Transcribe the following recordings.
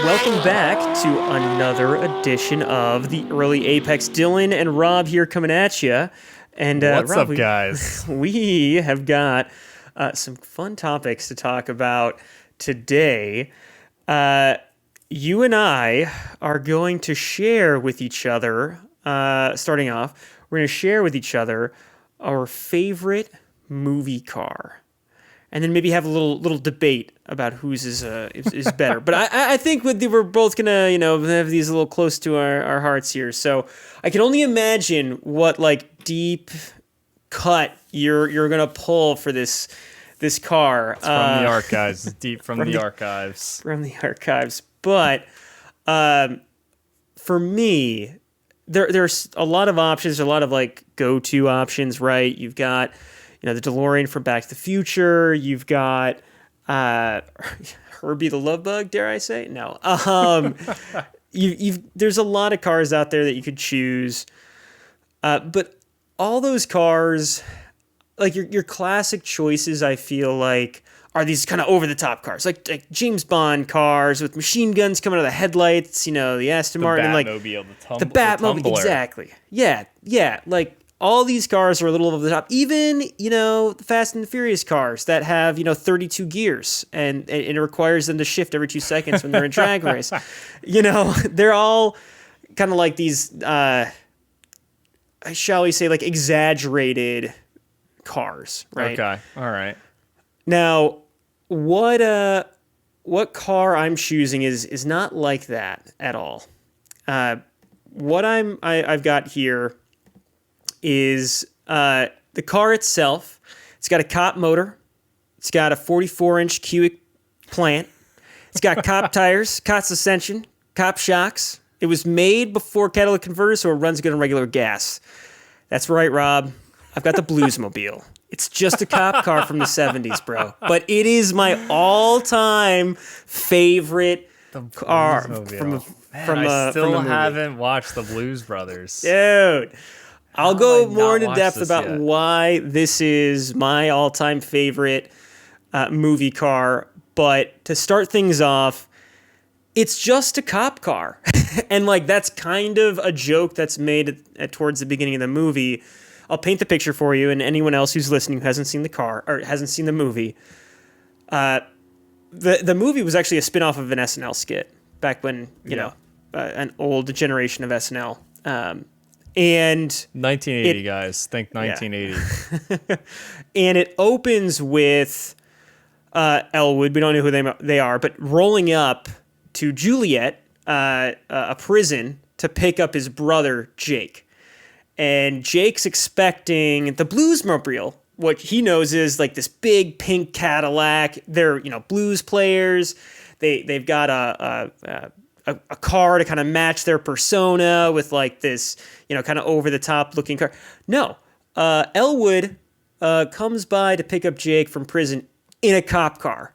Welcome back to another edition of the Early Apex. Dylan and Rob here coming at you. And what's Rob, up, guys? We have got some fun topics to talk about today. You and I are going to share with each other, starting off, we're going to share with each other our favorite movie car. And then maybe have a little debate about whose is better. But I think we're both gonna have these a little close to our hearts here. So I can only imagine what like deep cut you're gonna pull for this car. It's from the archives, deep from the archives. From the archives. But for me, there's a lot of options, a lot of like go-to options, right? You've got the DeLorean from Back to the Future. You've got Herbie the Love Bug, dare I say? No. There's a lot of cars out there that you could choose. But all those cars, like your classic choices, I feel like, are these kind of over-the-top cars. Like James Bond cars with machine guns coming out of the headlights, the Aston Martin. Batmobile, the Batmobile, exactly. Yeah, like, all these cars are a little over the top. Even, the Fast and the Furious cars that have, 32 gears and it requires them to shift every 2 seconds when they're in drag race. They're all kind of like these, shall we say, like exaggerated cars, right? Okay, all right. Now, what car I'm choosing is not like that at all. What I've got here is the car itself. It's got a cop motor. It's got a 44-inch cubic plant. It's got cop tires, cop suspension, cop shocks. It was made before catalytic converters, so it runs good on regular gas. That's right, Rob. I've got the Bluesmobile. It's just a cop car from the 70s, bro. But it is my all-time favorite car from I still a haven't watched the Blues Brothers. Dude. I'll go more into depth about why this is my all-time favorite movie car. But to start things off, it's just a cop car. And like that's kind of a joke that's made towards the beginning of the movie. I'll paint the picture for you, and anyone else who's listening who hasn't seen the car or hasn't seen the movie. The movie was actually a spin-off of an SNL skit back when, an old generation of SNL. And 1980, guys. Think 1980. And it opens with Elwood. We don't know who they are, but rolling up to Juliet, a prison, to pick up his brother, Jake. And Jake's expecting the Bluesmobile. What he knows is like this big pink Cadillac. They're, blues players. They've got a car to kind of match their persona with like this, kind of over the top looking car. No, Elwood comes by to pick up Jake from prison in a cop car.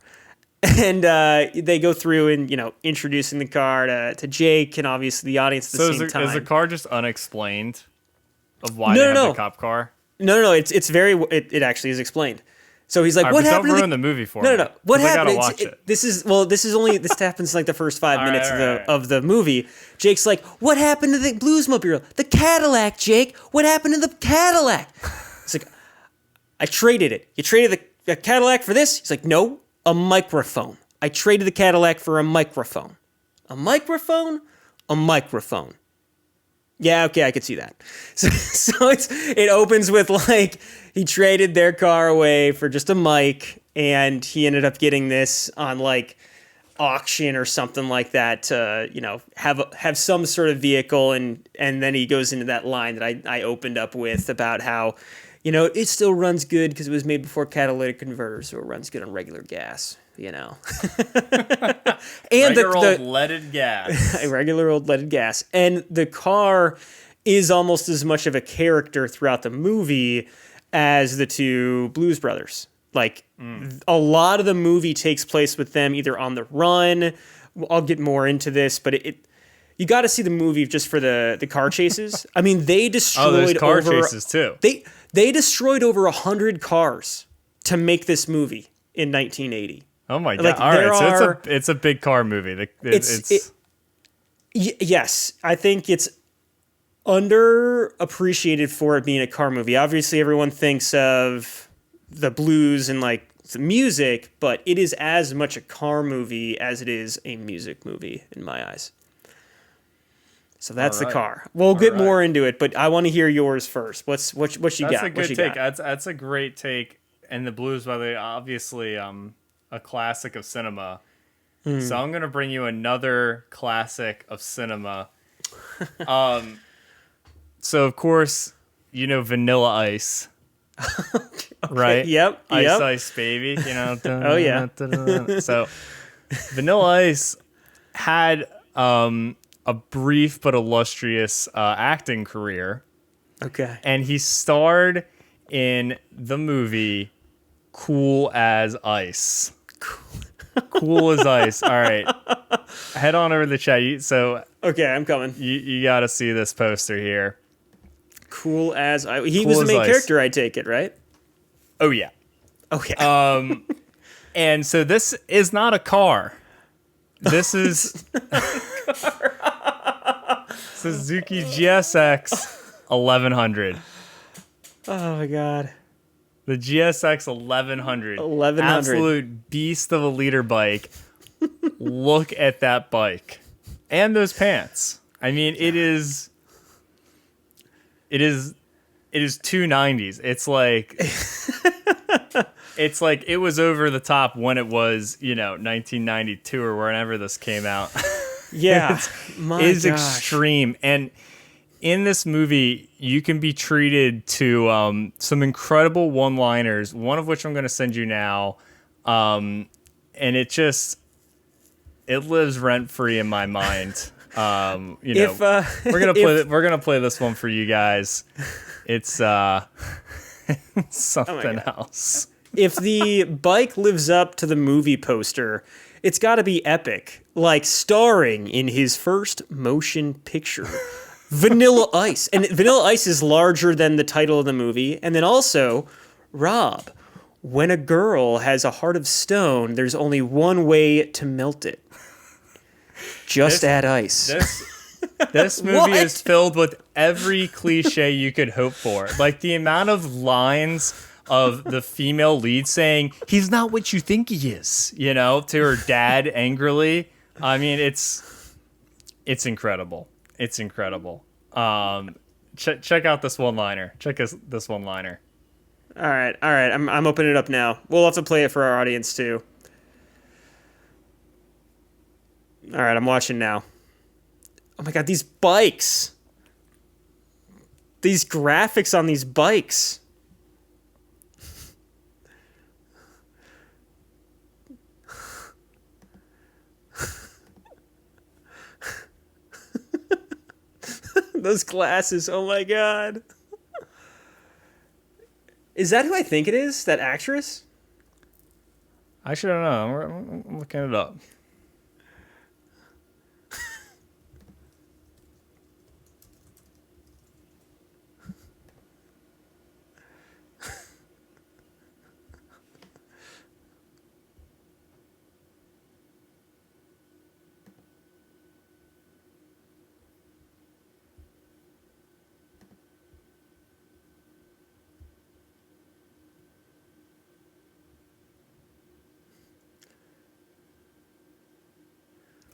And they go through and, introducing the car to Jake and obviously the audience at the same time. Is the car just unexplained of why they have the cop car? No. It actually is explained. So he's like, right, "What happened?" Don't ruin the movie for me. No. What happened? I gotta watch it. This happens in like the first 5 minutes of the movie. Jake's like, "What happened to the Bluesmobile? The Cadillac, Jake. What happened to the Cadillac?" It's like, "I traded it. You traded the Cadillac for this?" He's like, "No, a microphone. I traded the Cadillac for a microphone. A microphone? A microphone." Yeah, okay, I could see that. So it opens with like he traded their car away for just a mic, and he ended up getting this on like auction or something like that to have some sort of vehicle, and then he goes into that line that I opened up with about how it still runs good because it was made before catalytic converters, so it runs good on regular gas. And regular old leaded gas. Regular old leaded gas. And the car is almost as much of a character throughout the movie as the two Blues Brothers. Like, a lot of the movie takes place with them either on the run. I'll get more into this, but you got to see the movie just for the car chases. I mean, they destroyed there's car chases too. They destroyed over 100 cars to make this movie in 1980. Oh my god! Like, All right, so it's a big car movie. Yes, I think it's underappreciated for it being a car movie. Obviously, everyone thinks of the blues and like the music, but it is as much a car movie as it is a music movie in my eyes. So that's the car. We'll get more into it, but I want to hear yours first. What you got? That's a good take. That's a great take. And the blues, by the way, obviously a classic of cinema. So I'm gonna bring you another classic of cinema. So of course, you know Vanilla Ice. Okay. Right? Yep. Ice Baby, Oh yeah. So Vanilla Ice had a brief but illustrious acting career. Okay. And he starred in the movie Cool as Ice. Cool as Ice. All right. Head on over to the chat. Okay, I'm coming. You got to see this poster here. Cool as Ice. He was the main character, I take it, right? Oh, yeah. Okay. And so this is not a car. This is Suzuki GSX 1100. Oh my god. The GSX 1100. 1100. Absolute beast of a liter bike. Look at that bike. And those pants. I mean, it is 290s. It's like it was over the top when it was, 1992 or whenever this came out. Yeah. It's extreme. And in this movie, you can be treated to some incredible one-liners, one of which I'm going to send you now. And it lives rent-free in my mind. We're gonna play this one for you guys. It's something else. If the bike lives up to the movie poster, it's got to be epic, like starring in his first motion picture, Vanilla Ice. And Vanilla Ice is larger than the title of the movie. And then also, Rob, when a girl has a heart of stone, there's only one way to melt it. Just add ice. This movie is filled with every cliche you could hope for. Like the amount of lines of the female lead saying, "He's not what you think he is," to her dad angrily. I mean, it's incredible. It's incredible. Check out this one-liner. This one-liner. All right. I'm opening it up now. We'll have to play it for our audience too. All right, I'm watching now. Oh my god, these bikes. These graphics on these bikes. Those glasses, oh my god. Is that who I think it is? That actress? I should know. I'm looking it up.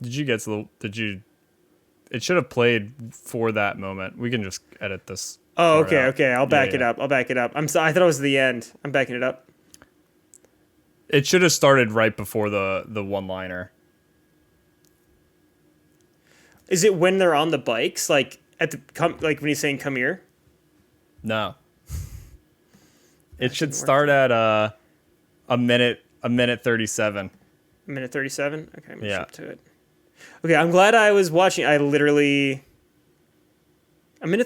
It should have played for that moment. We can just edit this. Oh, okay. I'll back it up. I thought it was the end. I'm backing it up. It should have started right before the one-liner. Is it when they're on the bikes, like like when he's saying "come here"? No. It should start at a minute 37. A minute 37. Okay, I'm gonna skip to it. Okay, I'm glad I was watching. A minute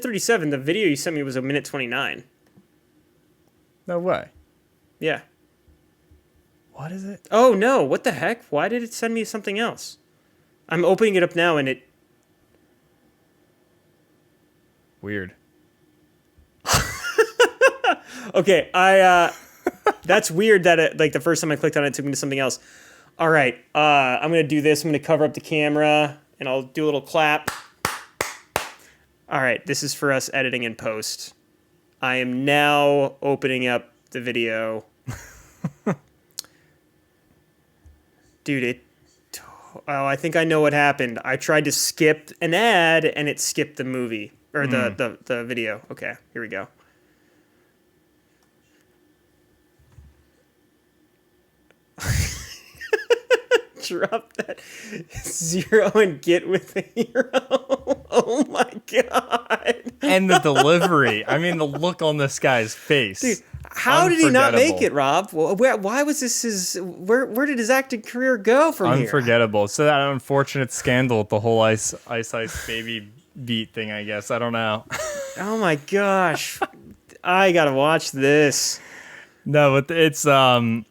37. The video you sent me was a minute 29. No way. Yeah. What is it? Oh no! What the heck? Why did it send me something else? I'm opening it up now, and it. Weird. Okay, that's weird that the first time I clicked on it, it took me to something else. All right. I'm going to do this. I'm going to cover up the camera, and I'll do a little clap. All right. This is for us editing in post. I am now opening up the video. Dude, I think I know what happened. I tried to skip an ad, and it skipped the movie. Or the video. Okay, here we go. Drop that 0 and get with the hero. Oh my god. And the delivery. I mean, the look on this guy's face. Dude, how did he not make it, Rob? Why was this his... Where did his acting career go from here? Unforgettable. So that unfortunate scandal with the whole Ice Baby beat thing, I guess. I don't know. Oh my gosh. I gotta watch this. No, but it's something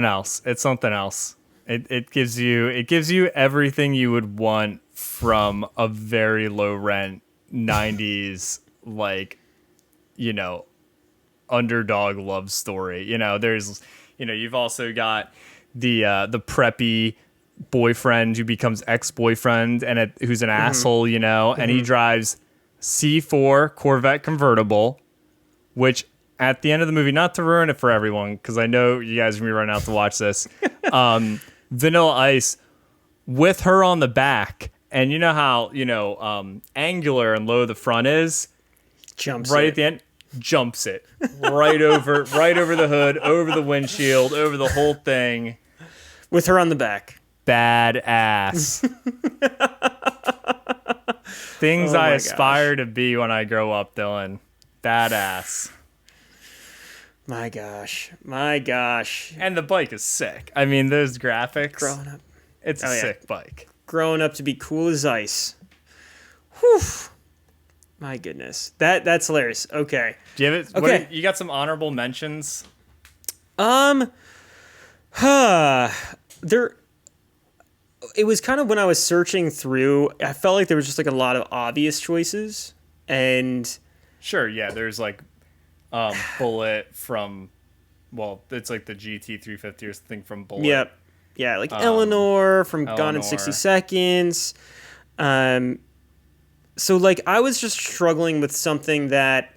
else. It's something else. It gives you everything you would want from a very low rent 90s, like, you know, underdog love story. You know, there's, you know, you've also got the preppy boyfriend who becomes ex-boyfriend and who's an asshole, you know, and he drives C4 Corvette convertible, which at the end of the movie, not to ruin it for everyone, because I know you guys are going to be running out to watch this, Vanilla Ice with her on the back, and you know how, you know, angular and low the front is? Jumps right it. At the end, jumps it. right over the hood, over the windshield, over the whole thing. With her on the back. Badass. Things I aspire to be when I grow up, Dylan. Badass. My gosh. And the bike is sick. I mean, those graphics. Growing up. It's a sick bike. Growing up to be cool as ice. Whew. My goodness. That's hilarious. Okay. Do you have it? Okay. You got some honorable mentions? There. It was kind of when I was searching through, I felt like there was just like a lot of obvious choices. And sure, yeah, there's like Bullet from, well, it's like the GT350 or something from Bullet. Yep. Yeah, like Eleanor from Gone in 60 Seconds. So like I was just struggling with something that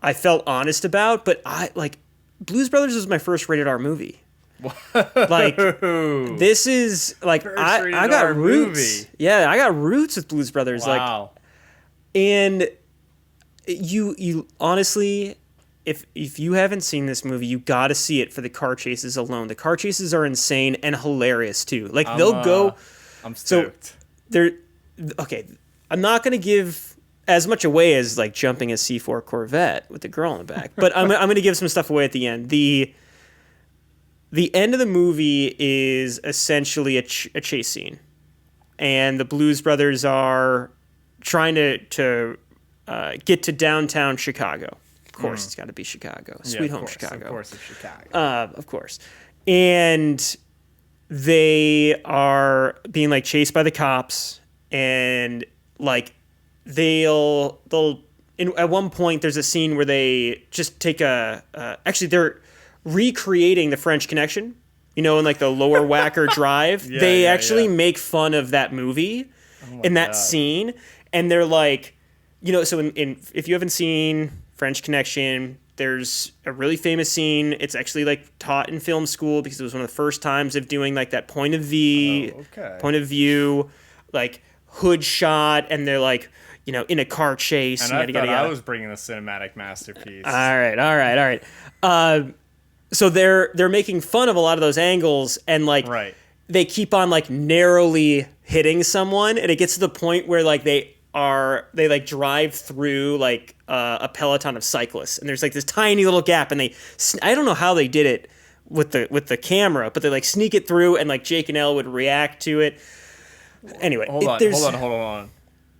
I felt honest about, but I like Blues Brothers was my first rated R movie. Like this is like I got roots. Movie. Yeah, I got roots with Blues Brothers. Wow. Like, and you honestly, if you haven't seen this movie, you got to see it for the car chases alone. The car chases are insane and hilarious too. Like they'll go. I'm stoked. So they're okay. I'm not gonna give as much away as like jumping a C4 Corvette with the girl in the back, but I'm gonna give some stuff away at the end. The end of the movie is essentially a chase scene, and the Blues Brothers are trying to get to downtown Chicago. Of course, it's got to be Chicago. Sweet home Chicago. Of course, it's Chicago. Of course. And they are being like chased by the cops, and like they'll at one point there's a scene where they just take actually they're recreating the French Connection, you know, in like the Lower Wacker Drive. They actually make fun of that movie in that scene, and they're like, you know, so in if you haven't seen French Connection, there's a really famous scene. It's actually like taught in film school because it was one of the first times of doing like that point of view, like hood shot, and they're like, you know, in a car chase. And I was bringing a cinematic masterpiece. All right. So they're making fun of a lot of those angles, and like they keep on like narrowly hitting someone, and it gets to the point where like they like drive through like a peloton of cyclists, and there's like this tiny little gap, and I don't know how they did it with the camera, but they like sneak it through, and like Jake and Elle would react to it. Anyway, hold on.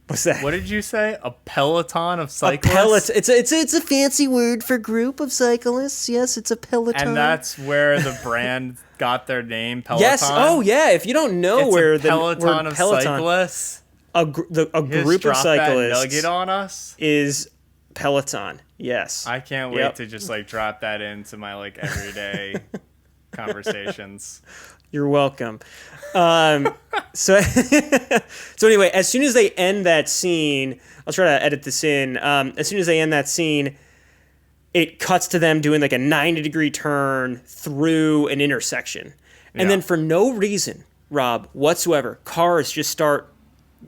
What's that? What did you say? A peloton of cyclists? It's a fancy word for group of cyclists. Yes, it's a peloton. And that's where the brand got their name, Peloton? Yes. Oh, yeah. If you don't know it's where a the peloton word of peloton, cyclists, a group of cyclists that nugget on us is Peloton. Yes. I can't wait to just like drop that into my like everyday conversations. You're welcome. So anyway, as soon as they end that scene, I'll try to edit this in. As soon as they end that scene, it cuts to them doing like a 90-degree turn through an intersection. And then for no reason, Rob, whatsoever, cars just start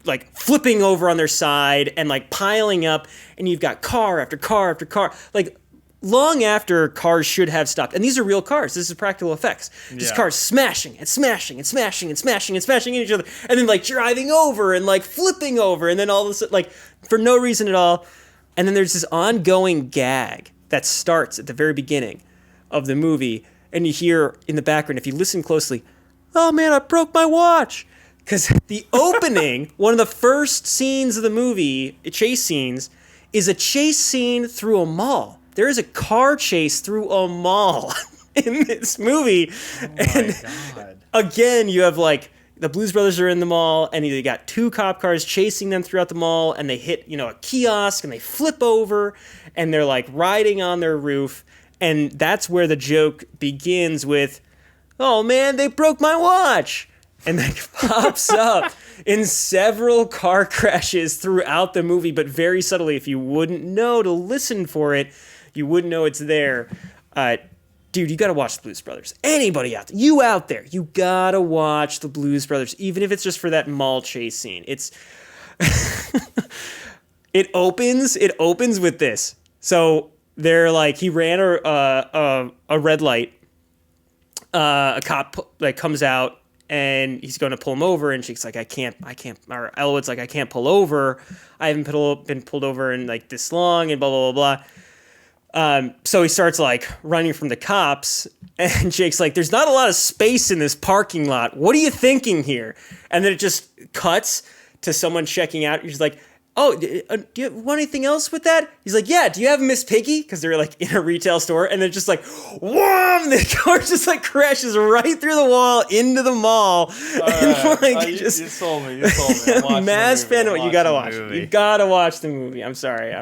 like flipping over on their side and like piling up, and you've got car after car after car, like long after cars should have stopped. And these are real cars. This is practical effects. Just cars smashing and smashing and smashing and smashing and smashing into each other, and then like driving over and like flipping over, and then all of a sudden, like for no reason at all. And then there's this ongoing gag that starts at the very beginning of the movie, and you hear in the background, if you listen closely, "Oh man, I broke my watch." Because the opening, one of the first scenes of the movie, chase scenes, is a chase scene through a mall. There is a car chase through a mall in this movie. Oh my God. Again, you have like the Blues Brothers are in the mall, and you got two cop cars chasing them throughout the mall, and they hit, a kiosk, and they flip over, and they're like riding on their roof. And that's where the joke begins with, "Oh man, they broke my watch." And that pops up in several car crashes throughout the movie, but very subtly. If you wouldn't know to listen for it, you wouldn't know it's there. Dude, you gotta watch the Blues Brothers. Anybody out there, you out there, you gotta watch the Blues Brothers, even if it's just for that mall chase scene. It's it opens with this. So they're like, he ran a red light. A cop like comes out, and he's going to pull him over, and she's like, I can't, or Elwood's like, "I can't pull over. I haven't been pulled over in like this long," and blah, blah, blah, blah. So he starts like running from the cops, and Jake's like, "There's not a lot of space in this parking lot. What are you thinking here?" And then it just cuts to someone checking out. He's like, "Oh, do you want anything else with that?" He's like, "Yeah, do you have Miss Piggy?" Because they're like in a retail store, and then just like, wham! The car just like crashes right through the wall into the mall. And like, you sold me. I'm mass fan. You gotta watch. You gotta watch the movie. I'm sorry.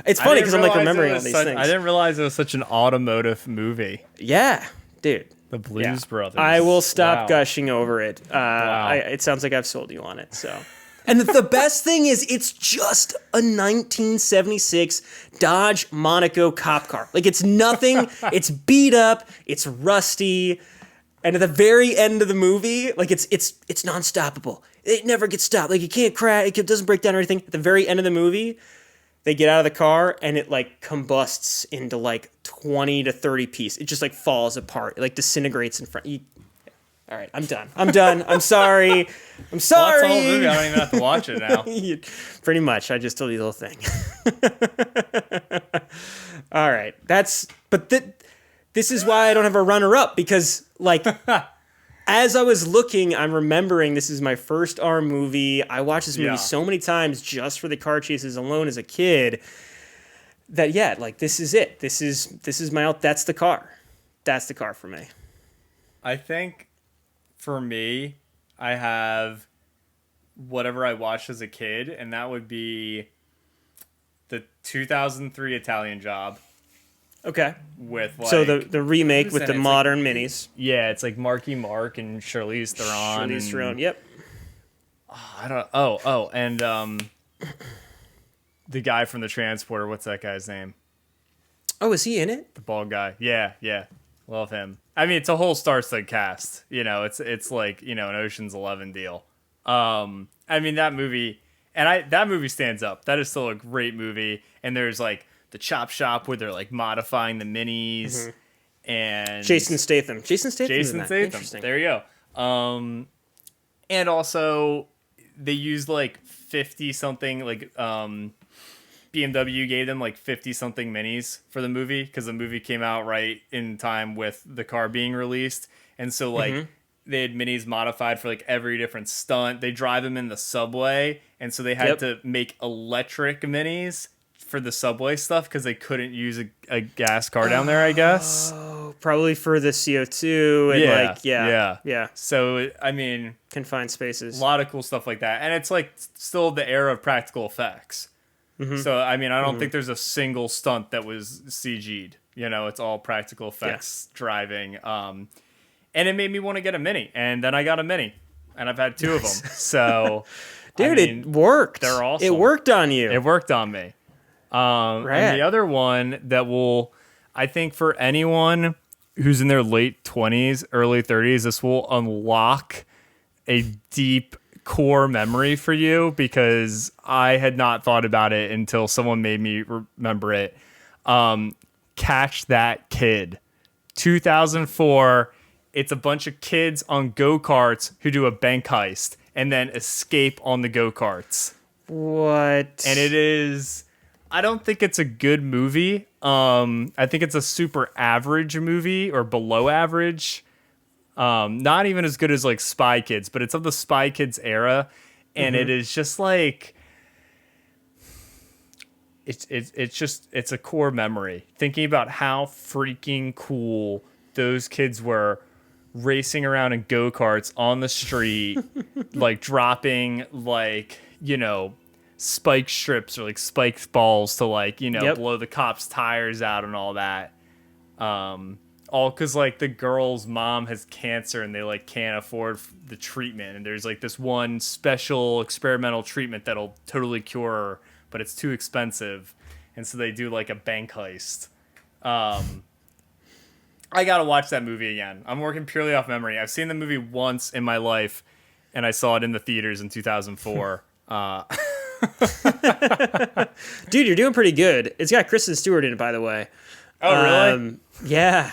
It's funny because I'm like remembering all these things. I didn't realize it was such an automotive movie. Yeah, dude. The Blues Brothers. I will stop gushing over it. Wow. It sounds like I've sold you on it. So. And the best thing is, it's just a 1976 Dodge Monaco cop car. Like, it's nothing. It's beat up. It's rusty. And at the very end of the movie, like, it's non-stoppable. It never gets stopped. Like, it can't crash. It doesn't break down or anything. At the very end of the movie, they get out of the car, and it, like, combusts into, like, 20 to 30 pieces. It just, like, falls apart. It, like, disintegrates in front. All right, I'm done. I'm sorry. I'm sorry. Well, that's the whole movie. I don't even have to watch it now. Pretty much. I just told you the whole thing. All right. This is why I don't have a runner-up, because, like, as I was looking, I'm remembering this is my first R movie. I watched this movie so many times just for the car chases alone as a kid that, like, this is it. This is my that's the car. That's the car for me. I think for me, I have whatever I watched as a kid, and that would be the 2003 Italian Job. Okay. With like, so the remake with the modern minis. Yeah, it's like Marky Mark and Charlize Theron. Charlize Theron, yep. And the guy from the Transporter. What's that guy's name? Oh, is he in it? The bald guy. Yeah. Love him. I mean, it's a whole star-studded cast. It's like, an Ocean's 11 deal. I mean, that movie, and that movie stands up. That is still a great movie. And there's like the chop shop where they're like modifying the minis, and Jason Statham. Interesting. There you go. And also they used like 50 something like BMW gave them like 50 something minis for the movie because the movie came out right in time with the car being released. And so like they had minis modified for like every different stunt. They drive them in the subway. And so they had to make electric minis for the subway stuff because they couldn't use a gas car down there, I guess. Oh, probably for the CO2 and yeah. So, I mean, confined spaces. A lot of cool stuff like that. And it's like still the era of practical effects. So, I mean, I don't think there's a single stunt that was CG'd. It's all practical effects driving. And it made me want to get a Mini. And then I got a Mini. And I've had 2 of them. So, dude, it worked. They're awesome. It worked on you. It worked on me. And the other one that will, I think for anyone who's in their late 20s, early 30s, this will unlock a deep core memory for you, because I had not thought about it until someone made me remember it. Catch That Kid. 2004. It's a bunch of kids on go-karts who do a bank heist and then escape on the go-karts. What? And it is... I don't think it's a good movie. I think it's a super average movie, or below average. Not even as good as like Spy Kids, but it's of the Spy Kids era, and it is just like it's a core memory. Thinking about how freaking cool those kids were, racing around in go-karts on the street, like dropping like, you know, spike strips or like spiked balls to like, you know, blow the cops' tires out and all that. All because like the girl's mom has cancer and they like can't afford the treatment, and there's like this one special experimental treatment that'll totally cure her, but it's too expensive, and so they do like a bank heist. I gotta watch that movie again. I'm working purely off memory. I've seen the movie once in my life, and I saw it in the theaters in 2004. Dude, you're doing pretty good. It's got Kristen Stewart in it, by the way. Oh, really? Yeah.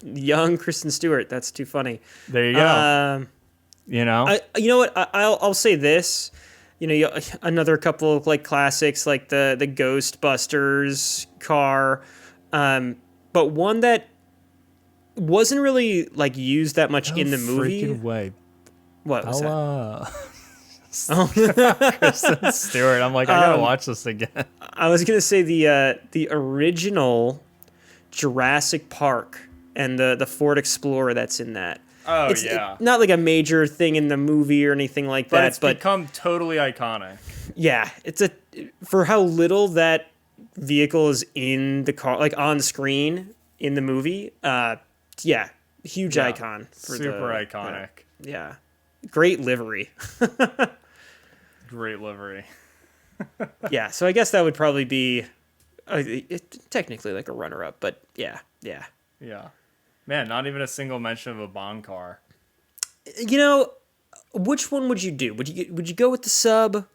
Young Kristen Stewart. That's too funny. There you go. You know? You know what? I'll say this. You know, another couple of like classics, like the Ghostbusters car. But one that wasn't really like used that much in the movie. Freaking way. What was that? Kristen Stewart. I'm like, I gotta watch this again. I was gonna say the original Jurassic Park and the Ford Explorer that's in that. Oh, it's not like a major thing in the movie or anything like that. But it's become totally iconic. Yeah, for how little that vehicle is in the car, like on screen in the movie. Huge icon. Super iconic. Yeah. Great livery. Great livery. Yeah, so I guess that would probably be technically like a runner-up, but yeah. Yeah. Man, not even a single mention of a Bond car. You know, which one would you do? Would you go with the sub?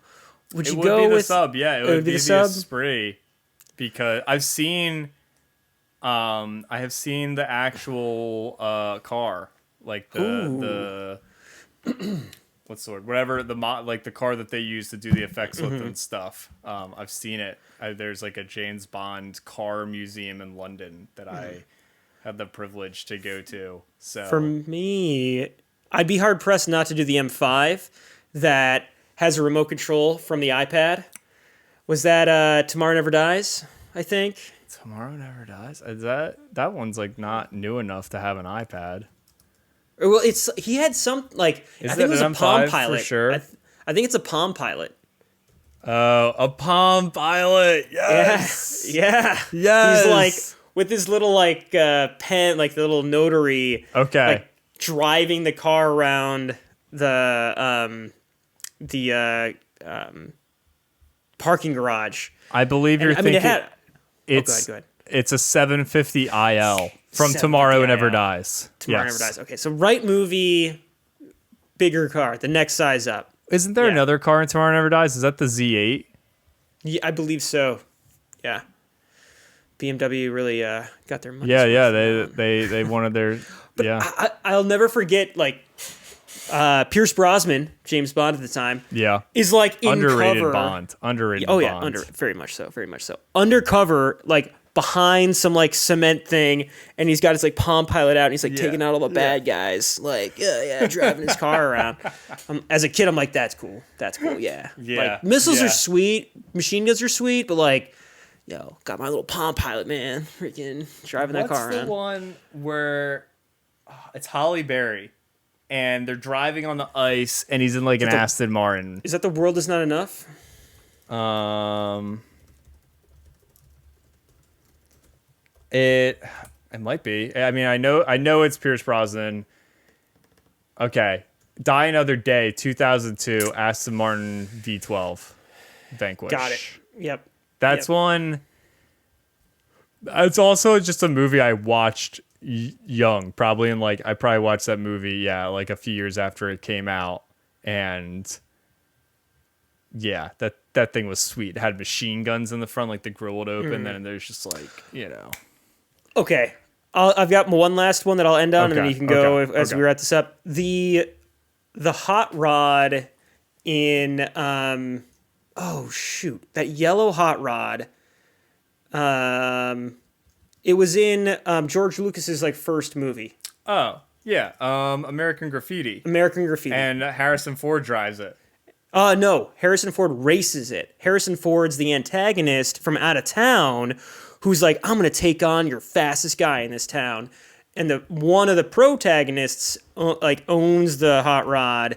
Would you go with the sub? Yeah, it would be the sub? Esprit, because I've seen, I have seen the actual car, like the what's the word? Whatever like the car that they use to do the effects with and stuff. I've seen it. There's like a James Bond car museum in London that I had the privilege to go to. So for me, I'd be hard pressed not to do the M5 that has a remote control from the iPad. Was that Tomorrow Never Dies? I think. Tomorrow Never Dies. Is that one's like not new enough to have an iPad? Well, he had some like I think it was a Palm Pilot. For sure. I think it's a Palm Pilot. Oh, a Palm Pilot. Yes. Yeah. Yes. He's like with his little like pen, like the little notary. Okay. Like driving the car around the parking garage. I believe you're thinking. Go ahead. It's a 750 IL from Tomorrow Never Dies. Tomorrow Never Dies. Okay, so right movie, bigger car, the next size up. Isn't there another car in Tomorrow Never Dies? Is that the Z8? Yeah, I believe so. Yeah. BMW really got their money. Yeah. They wanted their. But yeah. I'll never forget like Pierce Brosnan, James Bond at the time. Yeah. Is like in underrated cover. Bond. Underrated. Oh Bond. yeah, very much so. Undercover, like behind some like cement thing, and he's got his like Palm Pilot out, and he's like taking out all the bad guys, like driving his car around. As a kid, I'm like, that's cool. Yeah. Like missiles are sweet, machine guns are sweet, but like, yo, got my little Palm Pilot, man, freaking driving that car around. What's the one where it's Halle Berry, and they're driving on the ice, and he's in like an Aston Martin? Is that The World Is Not Enough? It might be. I mean, I know it's Pierce Brosnan, Okay. Die Another Day, 2002, Aston Martin V12 Vanquish. Got it. Yep. That's one. It's also just a movie I watched young, probably I probably watched that movie, like a few years after it came out. And yeah, that thing was sweet. It had machine guns in the front, like the grill would open, and there's just Okay. I've got one last one that I'll end on, and then you can go as we wrap this up. The hot rod in that yellow hot rod. It was in George Lucas's first movie. Oh yeah, American Graffiti. American Graffiti. And Harrison Ford drives it. No, Harrison Ford races it. Harrison Ford's the antagonist from out of town, who's like, I'm gonna take on your fastest guy in this town, and one of the protagonists owns the hot rod,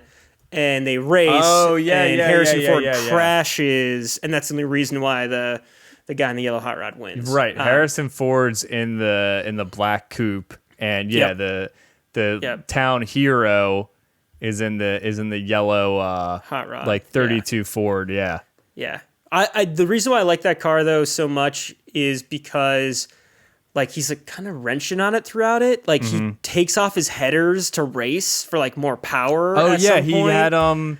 and they race. Oh yeah, and Harrison Ford crashes, and that's the only reason why the guy in the yellow hot rod wins. Right, Harrison Ford's in the black coupe, and the town hero is in the yellow hot rod, 32 Ford. Yeah. I the reason why I like that car though so much is because he's kind of wrenching on it throughout it. He takes off his headers to race for more power. Oh yeah, he had a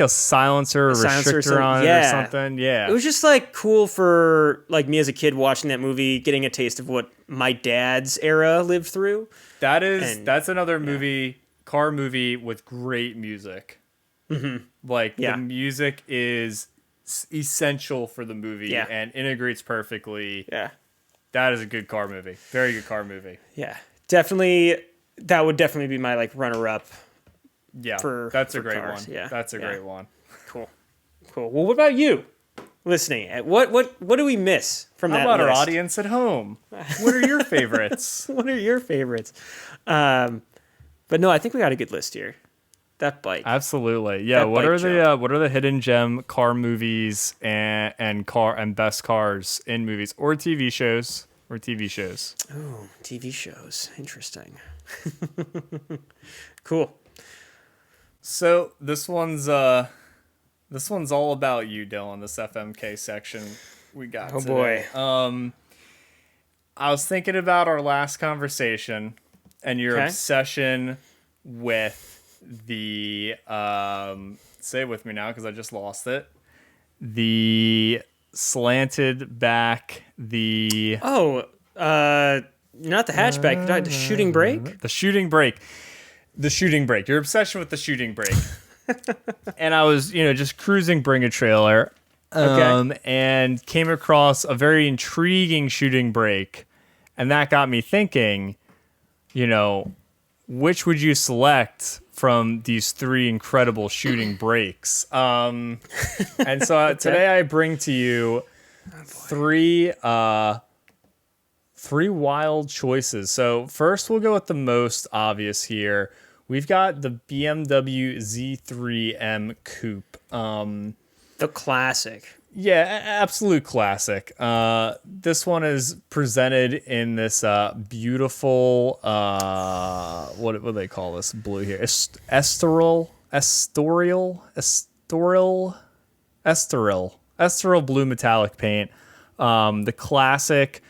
silencer or restrictor on it or something. Yeah. It was just cool for me as a kid watching that movie, getting a taste of what my dad's era lived through. That's another car movie with great music. Mm-hmm. The music is essential for the movie and integrates perfectly. Yeah. That is a good car movie. Very good car movie. Yeah. Definitely, that would definitely be my runner up. Yeah, that's a great one. Yeah, that's a great one. Cool. Well, what about you listening? What do we miss from that How about list? our audience at home? What are your favorites? What are your favorites? But no, I think we got a good list here. That bike. Absolutely. Yeah. What are the hidden gem car movies and best cars in movies or TV shows? Ooh, TV shows. Interesting. Cool. So this one's all about you, Dylan. This FMK section we got. Oh today. boy. I was thinking about our last conversation and your obsession with the say it with me now because I just lost it. The slanted back. Not the hatchback. The shooting brake. The shooting brake. The shooting brake. Your obsession with the shooting brake. And I was, just cruising Bring a Trailer, and came across a very intriguing shooting brake, and that got me thinking, which would you select from these three incredible shooting brakes? And so today I bring to you three wild choices. So first we'll go with the most obvious here. We've got the BMW Z3M Coupe. The classic. Yeah, absolute classic. This one is presented in this beautiful, what do they call this blue here? Estoril blue metallic paint. The classic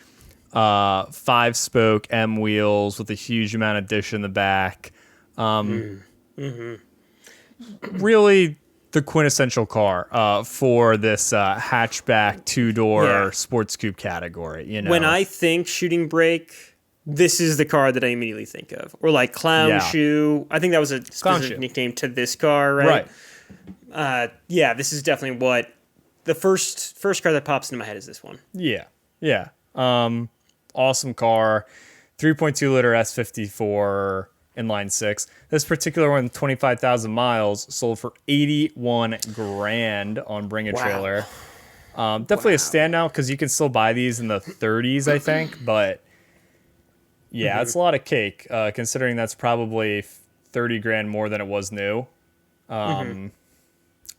5-spoke M wheels with a huge amount of dish in the back. Really the quintessential car for this hatchback 2-door sports coupe category. When I think shooting brake, this is the car that I immediately think of. Or clown shoe. I think that was a specific nickname to this car, right? This is definitely what the first car that pops into my head is this one. Yeah. Awesome car. 3.2 liter S54 inline 6. This particular one, 25,000 miles, sold for $81,000 on Bring a Trailer. Definitely a standout because you can still buy these in the 30s, I think. But yeah, it's a lot of cake considering that's probably $30,000 more than it was new. All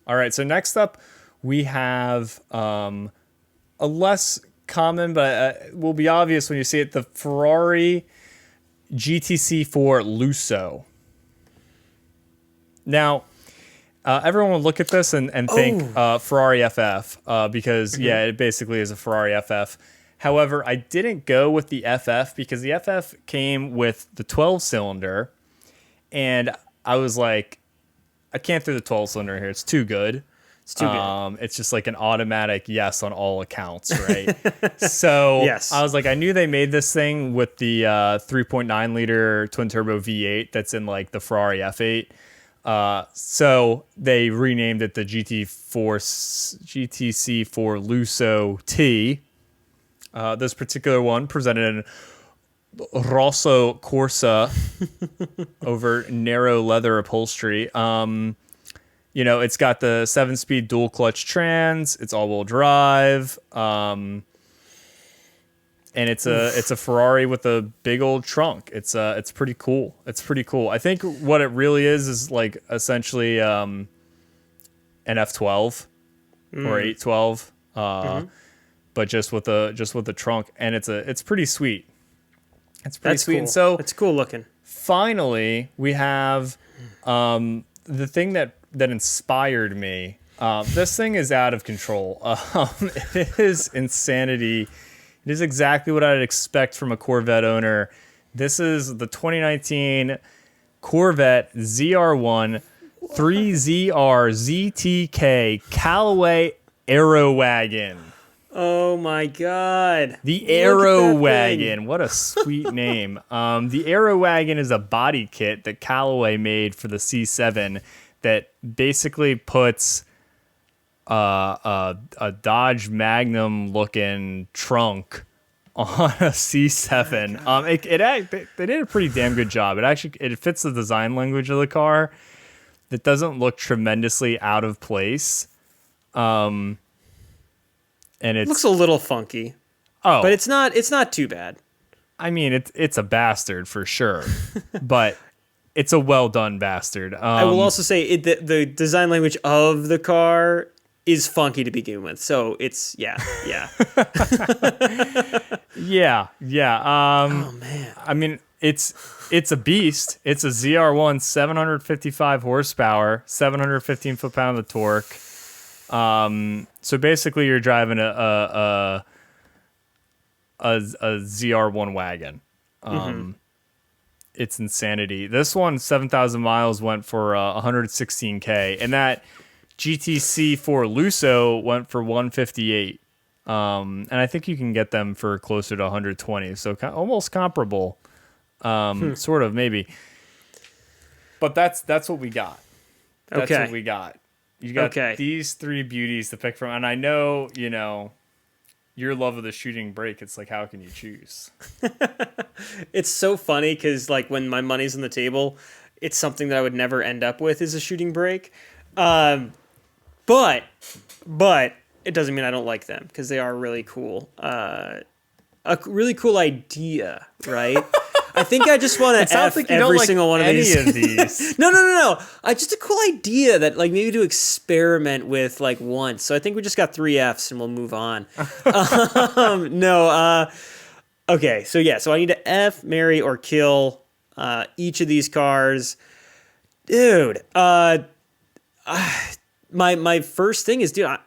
right, so next up we have a less common, but will be obvious when you see it, the Ferrari GTC4 Lusso. Now, everyone will look at this and think Ferrari FF because, it basically is a Ferrari FF. However, I didn't go with the FF because the FF came with the 12-cylinder, and I was like, I can't throw the 12-cylinder here. It's too good. It's too good. It's just like an automatic yes on all accounts, right? So yes. I was like, I knew they made this thing with the 3.9 liter twin turbo V8 that's in like the Ferrari F8. So they renamed it the GTC4 Lusso T. This particular one presented in Rosso Corsa over narrow leather upholstery. It's got the 7-speed dual clutch trans. It's all-wheel drive. And it's a Ferrari with a big old trunk. It's pretty cool. It's pretty cool. I think what it really is like essentially an F12 or 812. But just with the trunk, and it's pretty sweet. It's pretty sweet. Cool. And so it's cool looking. Finally, we have the thing that inspired me. This thing is out of control. It is insanity. It is exactly what I'd expect from a Corvette owner. This is the 2019 Corvette ZR1 3ZR ZTK Callaway Aero Wagon. Oh my God. The Aero Wagon. What a sweet name. The Aero Wagon is a body kit that Callaway made for the C7 that basically puts a Dodge Magnum looking trunk on a C7. They did a pretty damn good job. It fits the design language of the car. It doesn't look tremendously out of place. And it looks a little funky. Oh, but it's not too bad. I mean, it's a bastard for sure, but it's a well done bastard. I will also say the design language of the car is funky to begin with, so it's yeah. yeah. Oh man. I mean, it's a beast. It's a ZR1, 755 horsepower, 715 foot-pound of torque. So basically, you're driving a ZR1 wagon. It's insanity. This one, 7,000 miles, went for 116K, and that GTC4 Lusso went for 158. And I think you can get them for closer to 120, so almost comparable, sort of maybe. But that's what we got. That's what we got. You got these three beauties to pick from, and I know, your love of the shooting brake. It's like, how can you choose? It's so funny because, like, when my money's on the table, it's something that I would never end up with is a shooting brake. But it doesn't mean I don't like them because they are really cool. A really cool idea, right? I think I just want to F every single one of these. No. Just a cool idea that like maybe to experiment with like once. So I think we just got 3 Fs and we'll move on. Okay. So I need to F, marry, or kill each of these cars. Dude, my first thing is, dude,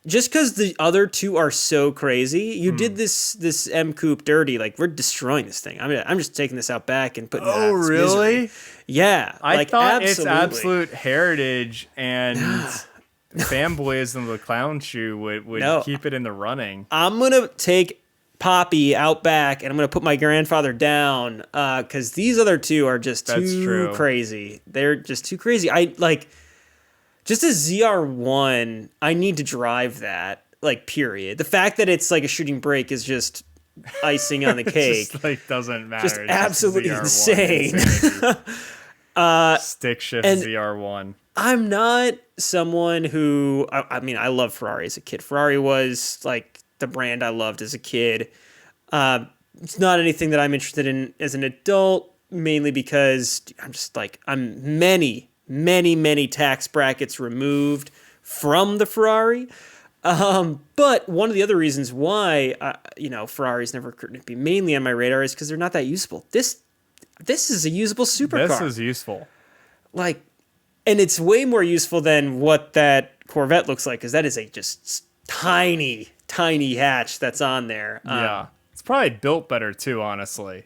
just because the other two are so crazy, you did this M Coupe dirty. Like, we're destroying this thing. I'm just taking this out back and putting it out. Oh, really? Misery. Yeah. I thought it's absolute heritage and fanboyism of the clown shoe would keep it in the running. I'm going to take Poppy out back and I'm going to put my grandfather down because these other two are just too crazy. They're just too crazy. Just a ZR1, I need to drive that, like, period. The fact that it's like a shooting brake is just icing on the cake. Just, like, doesn't matter. Just absolutely insane. Stick shift ZR1. I'm not someone who, I mean, I love Ferrari as a kid. Ferrari was, like, the brand I loved as a kid. It's not anything that I'm interested in as an adult, mainly because I'm just, like, I'm many tax brackets removed from the Ferrari. But one of the other reasons why, Ferrari's never going to be mainly on my radar is because they're not that usable. This is a usable supercar. This is useful. Like, And it's way more useful than what that Corvette looks like, because that is a just tiny, tiny hatch that's on there. Yeah. It's probably built better too, honestly.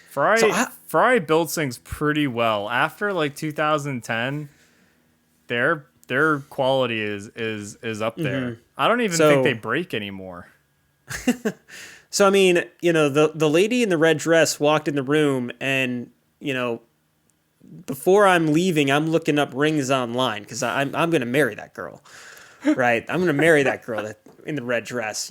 Ferrari builds things pretty well. After like 2010, their quality is up there. I don't even think they break anymore. So I mean, the lady in the red dress walked in the room, and before I'm leaving, I'm looking up rings online because I'm gonna marry that girl, right? I'm gonna marry that girl in the red dress.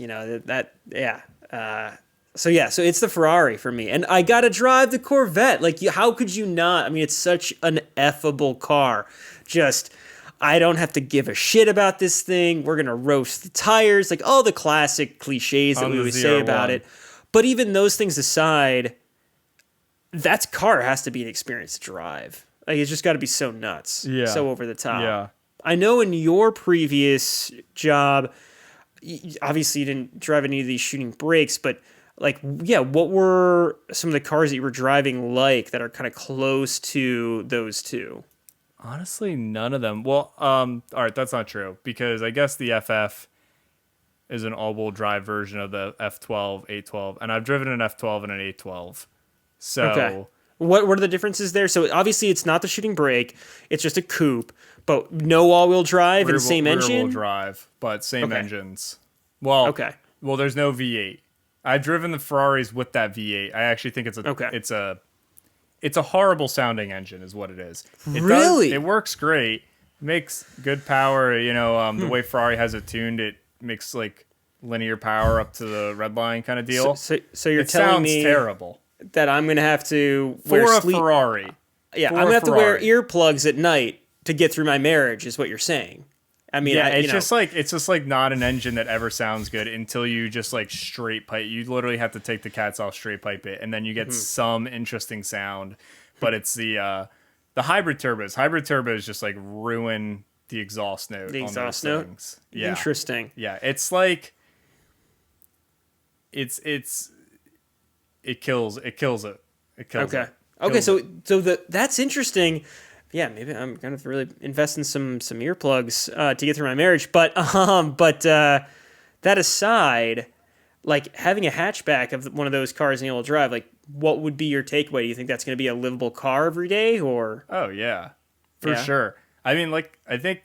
So it's the Ferrari for me, and I gotta drive the Corvette. Like, how could you not? I mean, it's such an effable car. Just, I don't have to give a shit about this thing. We're gonna roast the tires, like all the classic cliches that we always say about it. But even those things aside, that car has to be an experience to drive. Like, it's just got to be so nuts, so over the top. Yeah. I know in your previous job, obviously you didn't drive any of these shooting brakes, but what were some of the cars that you were driving like that are kind of close to those two? Honestly, none of them. Well, all right, that's not true, because I guess the FF is an all-wheel drive version of the F12, 812, and I've driven an F12 and an 812. So, okay. What are the differences there? So obviously it's not the shooting brake; it's just a coupe, but no all-wheel drive and same engine. Rear-wheel drive, but same engines. Well, there's no V8. I've driven the Ferraris with that V8. I actually think it's a horrible sounding engine, is what it is. It works great, makes good power. The way Ferrari has it tuned, it makes like linear power up to the red line kind of deal. So you're telling me terrible that I'm gonna have to wear Ferrari. Yeah, I'm gonna have to wear earplugs at night to get through my marriage, is what you're saying. I mean, it's just like not an engine that ever sounds good until you just like straight pipe. You literally have to take the cats off, straight pipe it, and then you get some interesting sound. But it's the hybrid turbos. Hybrid turbos just like ruin the exhaust note. The exhaust note. Things. Yeah. Interesting. Yeah, it's like it kills it. It kills it. Okay, so that's interesting. Yeah, maybe I'm gonna have to really invest in some earplugs to get through my marriage. But that aside, like having a hatchback of one of those cars in the all-wheel drive, like what would be your takeaway? Do you think that's gonna be a livable car every day, or? Oh yeah, for sure. I mean, I think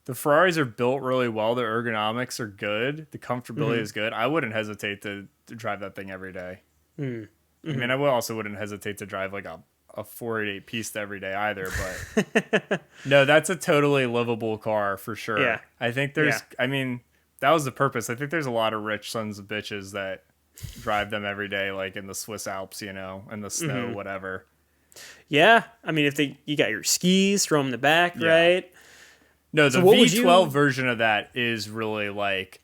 the Ferraris are built really well. Their ergonomics are good. The comfortability is good. I wouldn't hesitate to drive that thing every day. I mean, I also wouldn't hesitate to drive like a 488 Pista every day either, but no, that's a totally livable car for sure. Yeah. I think I mean, that was the purpose. I think there's a lot of rich sons of bitches that drive them every day, like in the Swiss Alps, in the snow, whatever. Yeah. I mean, you got your skis, throw them in the back, right? No, the V12 version of that is really like,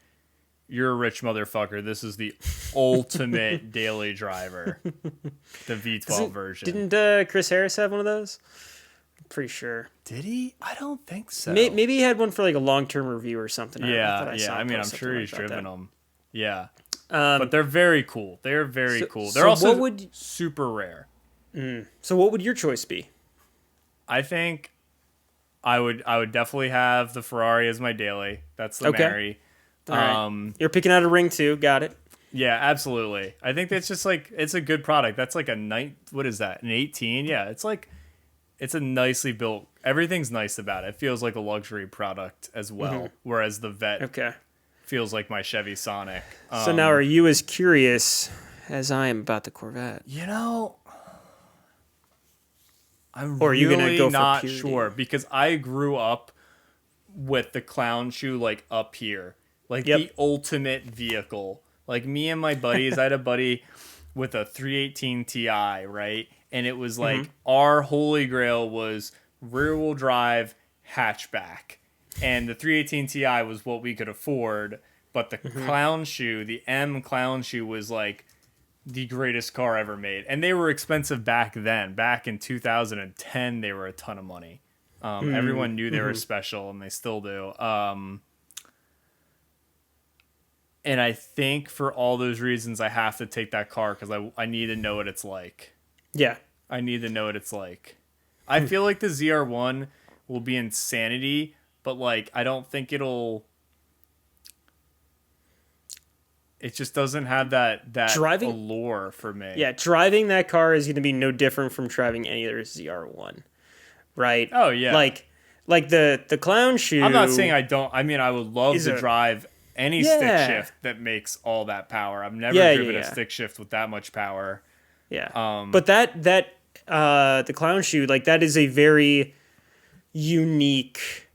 you're a rich motherfucker. This is the ultimate daily driver. The V12 version. Didn't Chris Harris have one of those? I'm pretty sure. Did he? I don't think so. Maybe he had one for like a long-term review or something. I mean, I'm sure he's driven them. Yeah. But they're very cool. They're very cool. They're also super rare. So what would your choice be? I think I would definitely have the Ferrari as my daily. That's the Mary. All right. You're picking out a ring too. Got it. Yeah, absolutely. I think that's just like, it's a good product. That's like what is that? An 18? Yeah, it's like, it's a nicely built, everything's nice about it. It feels like a luxury product as well. Whereas the Vet feels like my Chevy Sonic. So now are you as curious as I am about the Corvette? I'm or are you really gonna go not for sure, because I grew up with the clown shoe like up here. Like the ultimate vehicle. Like me and my buddies, I had a buddy with a 318 Ti, right? And it was like our holy grail was rear-wheel drive hatchback. And the 318 Ti was what we could afford, but the clown shoe, the M clown shoe, was like the greatest car ever made. And they were expensive back then. Back in 2010, they were a ton of money. Everyone knew they were special, and they still do. And I think for all those reasons, I have to take that car because I need to know what it's like. Yeah. I need to know what it's like. I feel like the ZR1 will be insanity, but like I don't think it just doesn't have that driving allure for me. Yeah, driving that car is going to be no different from driving any other ZR1, right? Oh yeah. Like the clown shoe. I'm not saying I don't. I mean, I would love to drive any stick shift that makes all that power. I've never driven a stick shift with that much power. Yeah. But the clown shoe, like that is a very unique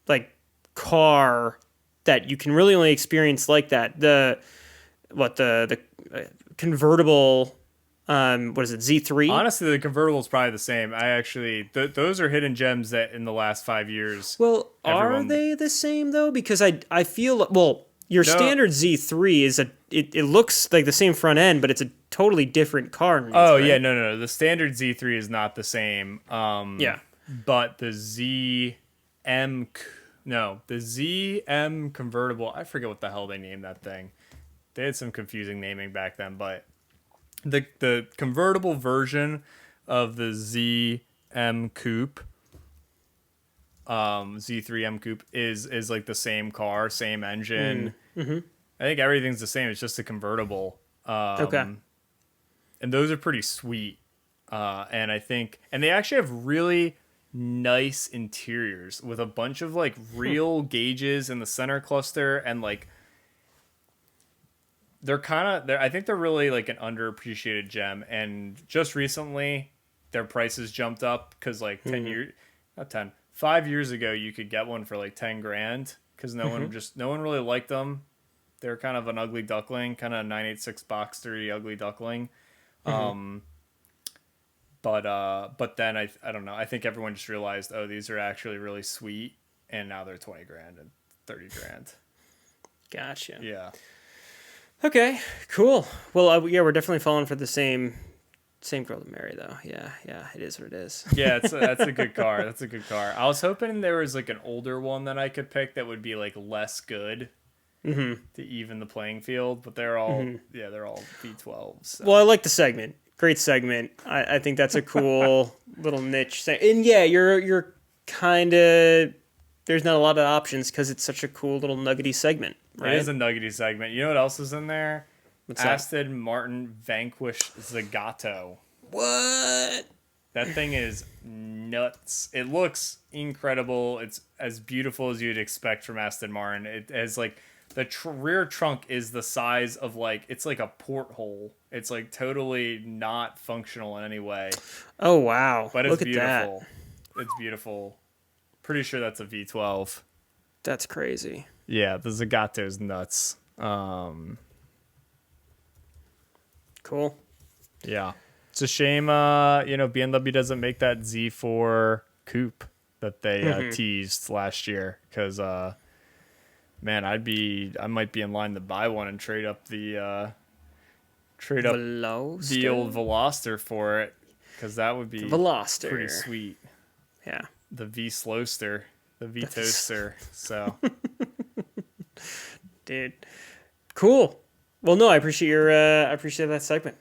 like car that you can really only experience like that. The convertible what is it, Z3? Honestly, the convertible is probably the same. I actually those are hidden gems that in the last 5 years. Well, are they the same though? Because I feel, well, your standard Z3 is it looks like the same front end, but it's a totally different car. Right? Yeah, no. The standard Z3 is not the same. But the ZM convertible, I forget what the hell they named that thing. They had some confusing naming back then, but the convertible version of the ZM Coupe, Z3M Coupe is like the same car, same engine. Mm-hmm. I think everything's the same. It's just a convertible. Okay. And those are pretty sweet. And they actually have really nice interiors with a bunch of like real gauges in the center cluster, and like I think they're really like an underappreciated gem. And just recently their prices jumped up because like 5 years ago you could get one for like 10 grand because no one really liked them. They're kind of an ugly duckling, kind of 986 box 3 ugly duckling. But then I don't know. I think everyone just realized, oh, these are actually really sweet, and now they're 20 grand and 30 grand. Gotcha. Yeah. Okay, cool. Well, yeah, we're definitely falling for the same girl to marry, though. Yeah, it is what it is. Yeah, that's a good car. That's a good car. I was hoping there was like an older one that I could pick that would be like less good to even the playing field, but they're all they're all V12s. So. Well, I like the segment. Great segment. I think that's a cool little niche thing. And yeah, you're kind of, there's not a lot of options because it's such a cool little nuggety segment, right? It is a nuggety segment. You know what else is in there? What's Aston Martin Vanquish Zagato. What? That thing is nuts. It looks incredible. It's as beautiful as you'd expect from Aston Martin. It has like the rear trunk is the size of like, it's like a porthole. It's like totally not functional in any way. Oh, wow. But it's beautiful. That. It's beautiful. Pretty sure that's a V12. That's crazy. Yeah, the Zagato's nuts. Cool. Yeah. It's a shame, BMW doesn't make that Z4 coupe that they teased last year. Because, man, I might be in line to buy one and trade up the old Veloster for it. Because that would be pretty sweet. Yeah. The V-Slowster. The V-Toaster. So. Dude. Cool. Well, no, I appreciate I appreciate that segment.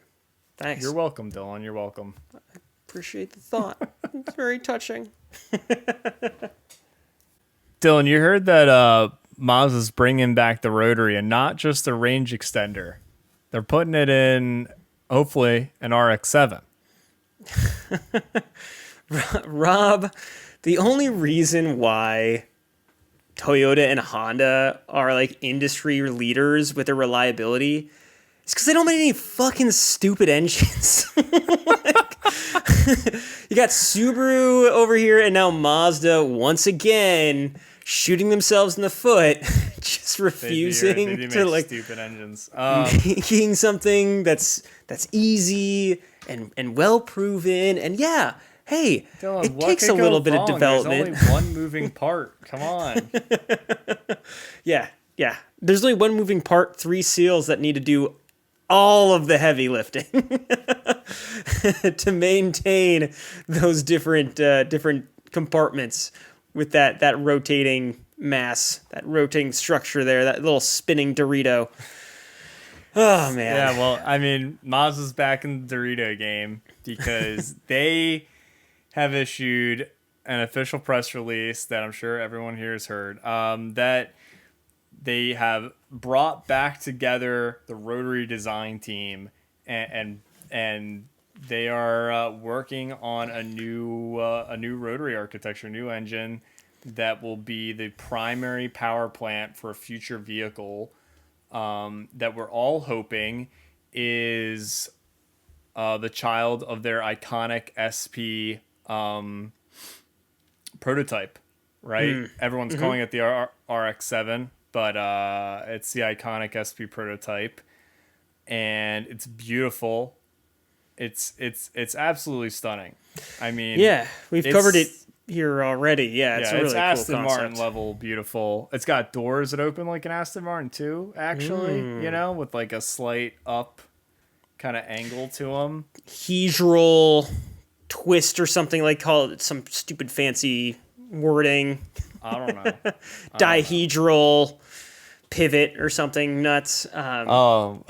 Thanks. You're welcome, Dylan. You're welcome. I appreciate the thought. It's very touching. Dylan, you heard that Mazda's bringing back the Rotary, and not just a range extender. They're putting it in, hopefully, an RX-7. Rob, the only reason why Toyota and Honda are like industry leaders with their reliability is because they don't make any fucking stupid engines. You got Subaru over here and now Mazda once again shooting themselves in the foot, just refusing they do to like stupid engines. Making something that's easy and well proven. And yeah, hey, Dylan, it takes a little bit of development. There's only one moving part. Come on. Yeah. There's only one moving part, 3 seals that need to do all of the heavy lifting to maintain those different compartments with that rotating mass, that rotating structure there, that little spinning Dorito. Oh, man. Yeah, well, I mean, Mazda's back in the Dorito game because they have issued an official press release that I'm sure everyone here has heard, that they have brought back together the Rotary design team, and they are working on a new Rotary architecture, new engine that will be the primary power plant for a future vehicle, that we're all hoping is the child of their iconic SP prototype, right? Everyone's calling it the RX-7, but it's the iconic SP prototype, and it's beautiful. It's absolutely stunning. I mean, yeah, we've covered it here already. Yeah, it's a really it's cool Aston concept. Martin level beautiful. It's got doors that open like an Aston Martin too, actually, you know, with like a slight up kind of angle to them. Hedral twist or something, like call it some stupid fancy wording. I don't know. Dihedral pivot or something nuts. Oh.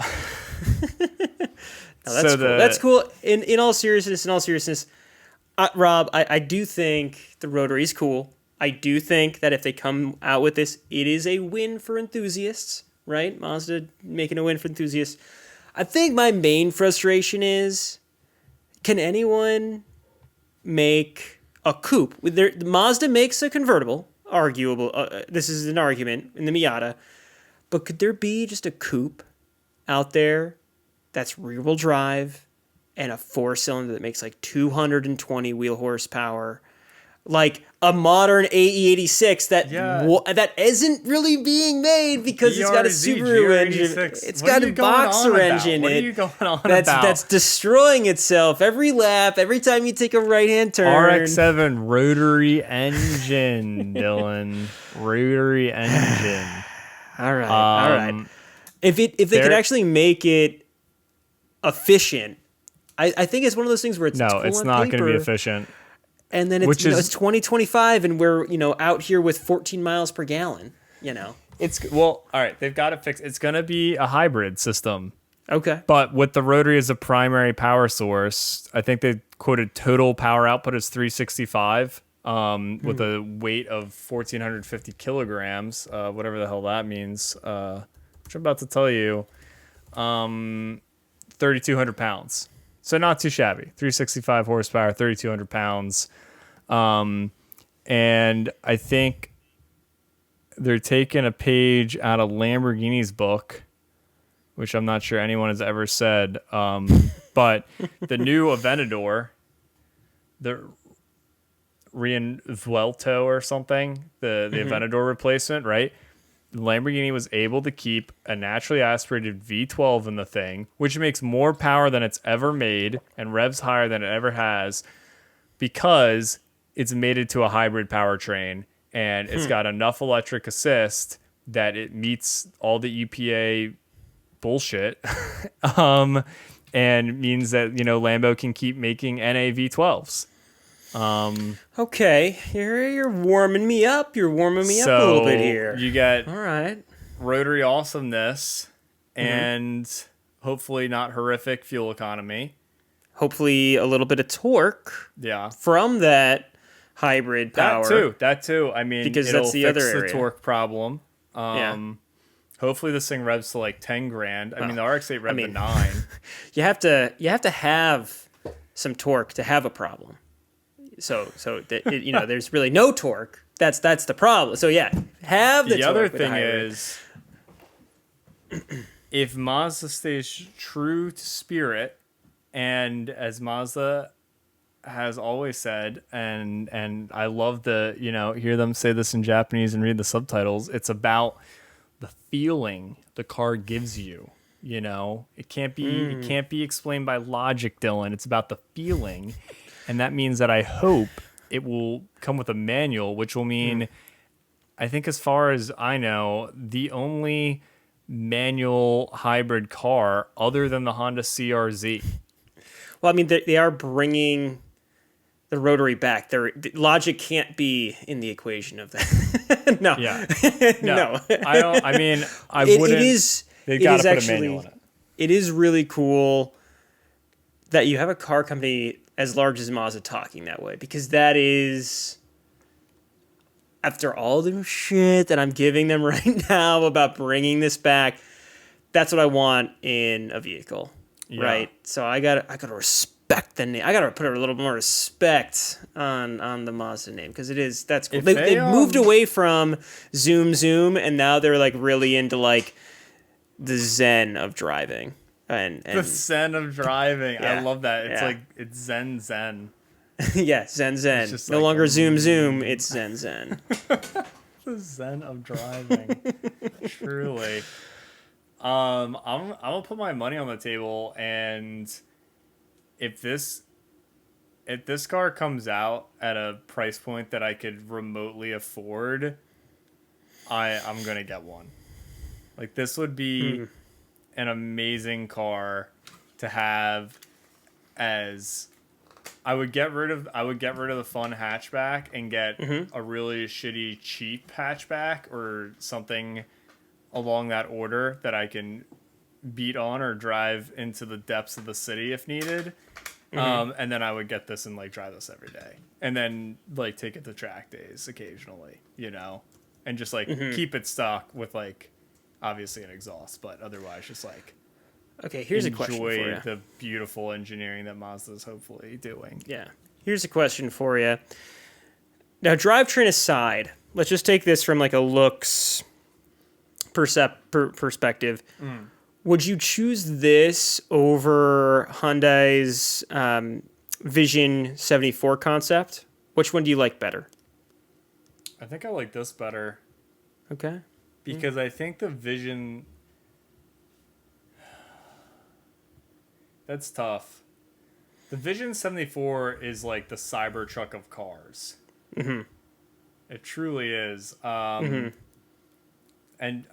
No, that's cool. That's cool. In all seriousness, Rob, I do think the Rotary is cool. I do think that if they come out with this, it is a win for enthusiasts, right? Mazda making a win for enthusiasts. I think my main frustration is, can anyone make a coupe? Mazda makes a convertible, arguable. This is an argument in the Miata. But could there be just a coupe out there that's rear-wheel drive and a 4-cylinder that makes like 220 wheel horsepower, like a modern AE86 that isn't really being made because it's got a Subaru engine. It's got a boxer engine. What are you going on about? about? That's destroying itself every lap, every time you take a right-hand turn. RX-7 rotary engine, Dylan. Rotary engine. All right. If they could actually make it efficient, I think it's one of those things where it's cool it's on not going to be paper, efficient. and then it's 2025 and we're out here with 14 miles per gallon. All right. They've got it fixed. It's going to be a hybrid system. Okay, But with the Rotary as a primary power source, I think they quoted total power output as 365. With a weight of 1,450 kilograms, whatever the hell that means, which I'm about to tell you, 3,200 pounds. So not too shabby. 365 horsepower, 3,200 pounds. And I think they're taking a page out of Lamborghini's book, which I'm not sure anyone has ever said. But the new Aventador, the Rienvuelto or something, the Aventador replacement, right? Lamborghini was able to keep a naturally aspirated V12 in the thing, which makes more power than it's ever made and revs higher than it ever has, because it's mated to a hybrid powertrain and it's got enough electric assist that it meets all the EPA bullshit, and means that Lambo can keep making NA V12s. Okay, you're warming me up. You're warming me up a little bit here. You get all right. Rotary awesomeness and hopefully not horrific fuel economy. Hopefully a little bit of torque. Yeah. From that hybrid power. That too. I mean, because it'll that's the fix other area. The torque problem. Hopefully this thing revs to like 10 grand. I mean, the RX-8 revved to 9. You have to have some torque to have a problem. So that, there's really no torque. That's the problem. So have the torque. The other thing is, if Mazda stays true to spirit, and as Mazda has always said, and I love to hear them say this in Japanese and read the subtitles. It's about the feeling the car gives you. It can't be explained by logic, Dylan. It's about the feeling. And that means that I hope it will come with a manual, which will mean, I think as far as I know, the only manual hybrid car other than the Honda CR-Z. Well, I mean, they are bringing the Rotary back. The logic can't be in the equation of that. No. Yeah. No. I don't. I mean, I wouldn't. It is. They've got to put a manual in it. It is really cool that you have a car company as large as Mazda talking that way, because that is after all the shit that I'm giving them right now about bringing this back, that's what I want in a vehicle, right? So I gotta respect the name. I gotta put a little more respect on the Mazda name because that's cool. They moved away from zoom zoom and now they're like really into like the zen of driving and the zen of driving. Yeah, I love that. It's like it's zen. Yeah, zen. No like, longer zoom. It's zen. The zen of driving. Truly. I'm gonna put my money on the table, and if this car comes out at a price point that I could remotely afford, I'm gonna get one. Like this would be an amazing car to have. As I would get rid of the fun hatchback and get a really shitty cheap hatchback or something along that order that I can beat on or drive into the depths of the city if needed. And then I would get this and like drive this every day and then like take it to track days occasionally, and just like keep it stock with like obviously an exhaust, but otherwise just like, okay, here's a question for you. Enjoy the beautiful engineering that Mazda's hopefully doing. Yeah. Here's a question for you. Now, drivetrain aside, let's just take this from like a looks perspective. Would you choose this over Hyundai's Vision 74 concept? Which one do you like better? I think I like this better. Okay. Because I think the Vision... That's tough. The Vision 74 is like the Cybertruck of cars. It truly is. And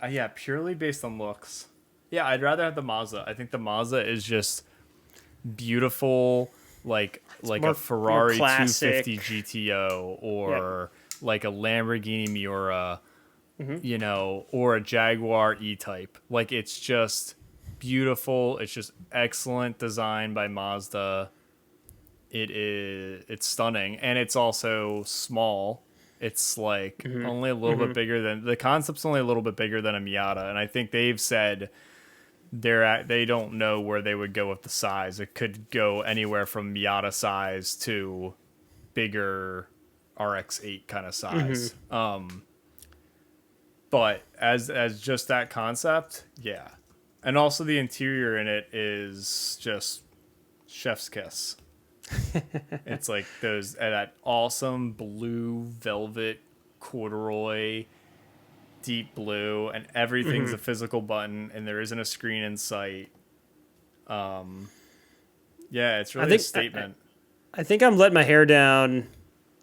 yeah, purely based on looks. Yeah, I'd rather have the Mazda. I think the Mazda is just beautiful, like a Ferrari 250 GTO or like a Lamborghini Miura, or a Jaguar E-Type. Like it's just beautiful. It's just excellent design by Mazda. It's stunning, and it's also small. It's like only a little bit bigger than the concept's only a little bit bigger than a Miata, and I think they've said they don't know where they would go with the size. It could go anywhere from Miata size to bigger RX-8 kind of size. But as just that concept, yeah. And also the interior in it is just chef's kiss. It's like that awesome blue velvet corduroy deep blue, and everything's a physical button, and there isn't a screen in sight. Yeah, it's really a statement. I think I'm letting my hair down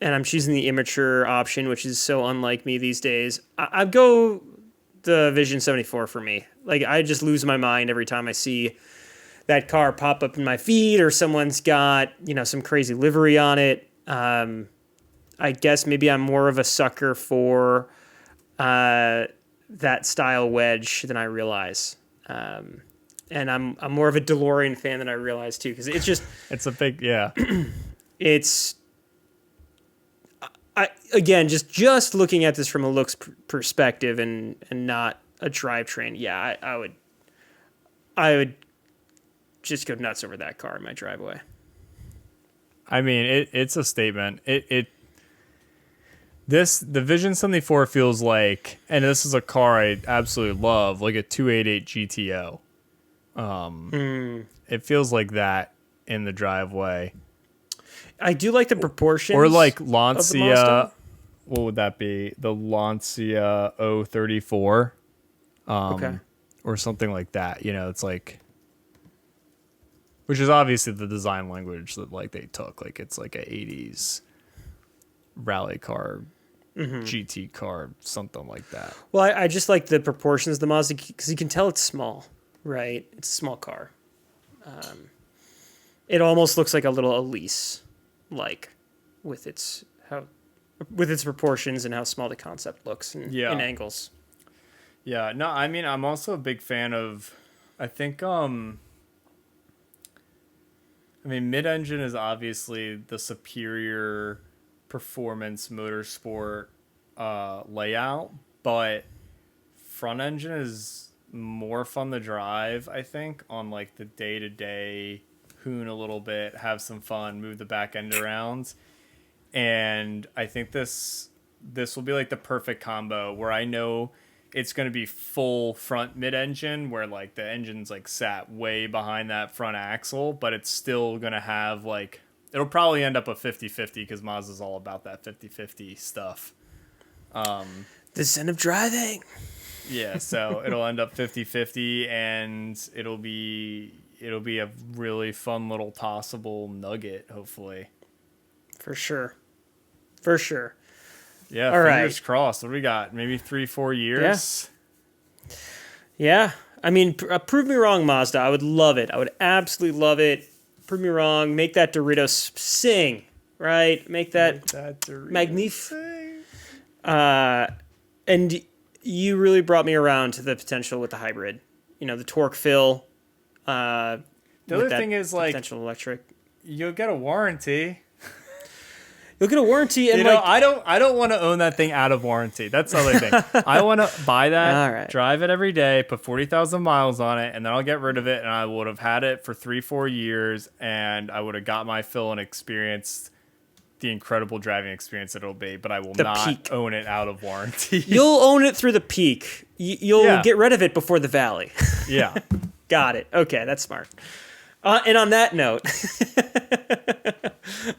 and I'm choosing the immature option, which is so unlike me these days. I'd go the Vision 74 for me. Like, I just lose my mind every time I see that car pop up in my feed or someone's got, some crazy livery on it. I guess maybe I'm more of a sucker for that style wedge than I realize. And I'm more of a DeLorean fan than I realize too, because it's just it's a big it's again just looking at this from a looks perspective and not a drivetrain. Yeah, I would just go nuts over that car in my driveway. I mean, it's a statement. The Vision 74 feels like, and this is a car I absolutely love, like a 288 GTO. It feels like that in the driveway. I do like the proportions. Or like Lancia, what would that be? The Lancia 034. Okay. Or something like that. It's like, which is obviously the design language that like they took. Like it's like a 80s rally car, GT car, something like that. Well, I just like the proportions of the Mazda because you can tell it's small, right? It's a small car. It almost looks like a little Elise, like with its proportions and how small the concept looks in angles. Yeah, no, I mean, I'm also a big fan of, I think, mid-engine is obviously the superior performance motorsport layout, but front engine is more fun to drive, I think, on like the day-to-day, hoon a little bit, have some fun, move the back end around. And I think this will be like the perfect combo where I know it's going to be full front mid-engine where like the engine's like sat way behind that front axle, but it's still going to have like, it'll probably end up a 50-50 because Mazda's all about that 50-50 stuff. The sin of driving. Yeah, so it'll end up 50-50 and it'll be a really fun little tossable nugget, hopefully. For sure. Yeah, all fingers right. crossed. What do we got? Maybe 3-4 years? Yeah. I mean, prove me wrong, Mazda. I would love it. I would absolutely love it. Prove me wrong. Make that Doritos sing, right? Make that magnificent. And you really brought me around to the potential with the hybrid. You know, the torque fill. The other thing is, like, potential electric. You'll get a warranty. You'll get a warranty, and I don't want to own that thing out of warranty. That's the other thing. I want to buy that, drive it every day, put 40,000 miles on it, and then I'll get rid of it, and I would have had it for 3-4 years, and I would have got my fill and experienced the incredible driving experience that it'll be. But I will not own it out of warranty. You'll own it through the peak. You'll get rid of it before the valley. Yeah, got it. Okay, that's smart. And on that note,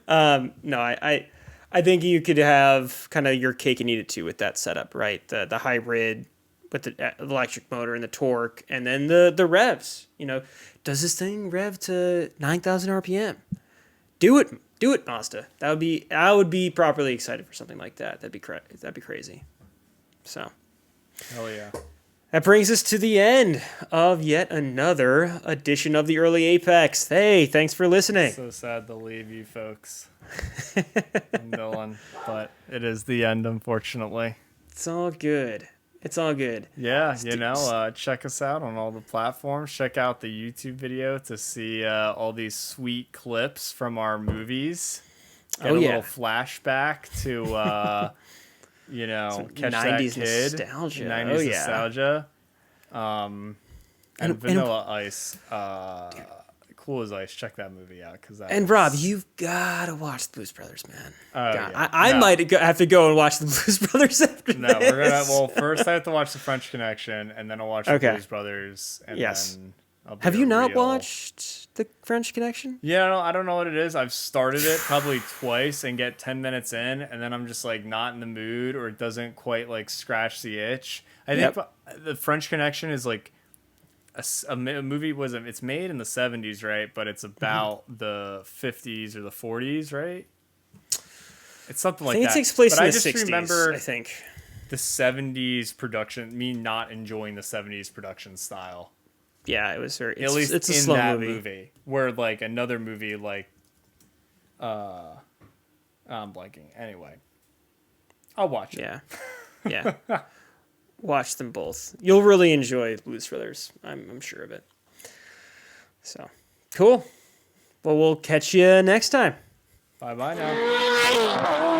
no, I think you could have kind of your cake and eat it too with that setup, right? The hybrid with the electric motor and the torque, and then the revs. You know, does this thing rev to 9,000 RPM? Do it, Mazda. I would be properly excited for something like that. That'd be crazy. So, hell yeah. That brings us to the end of yet another edition of the Early Apex. Hey, thanks for listening. So sad to leave you folks. I'm Dylan, but it is the end, unfortunately. It's all good. Yeah, check us out on all the platforms. Check out the YouTube video to see all these sweet clips from our movies. Get a little flashback to... catch 90s that kid. Nostalgia. 90s nostalgia. And Vanilla Ice. Cool as Ice. Check that movie out. Rob, you've got to watch the Blues Brothers, man. Yeah. I might have to go and watch the Blues Brothers after No, we're going to... Well, first I have to watch The French Connection, and then I'll watch the Blues Brothers. And then have you not watched The French Connection? Yeah, I don't know what it is. I've started it probably twice and get 10 minutes in, and then I'm just like not in the mood, or it doesn't quite like scratch the itch. I think The French Connection is like a movie. It's made in the 70s, right? But it's about the 50s or the 40s, right? It's something like that. I think it takes place in the 60s. I just remember I think the 70s production. Me not enjoying the 70s production style. Yeah, it was very... At least it's a in slow that movie. Where like another movie like I'm blanking. Anyway, I'll watch it. Yeah. Watch them both. You'll really enjoy Blues Brothers. I'm sure of it. So, cool. Well, we'll catch you next time. Bye-bye now.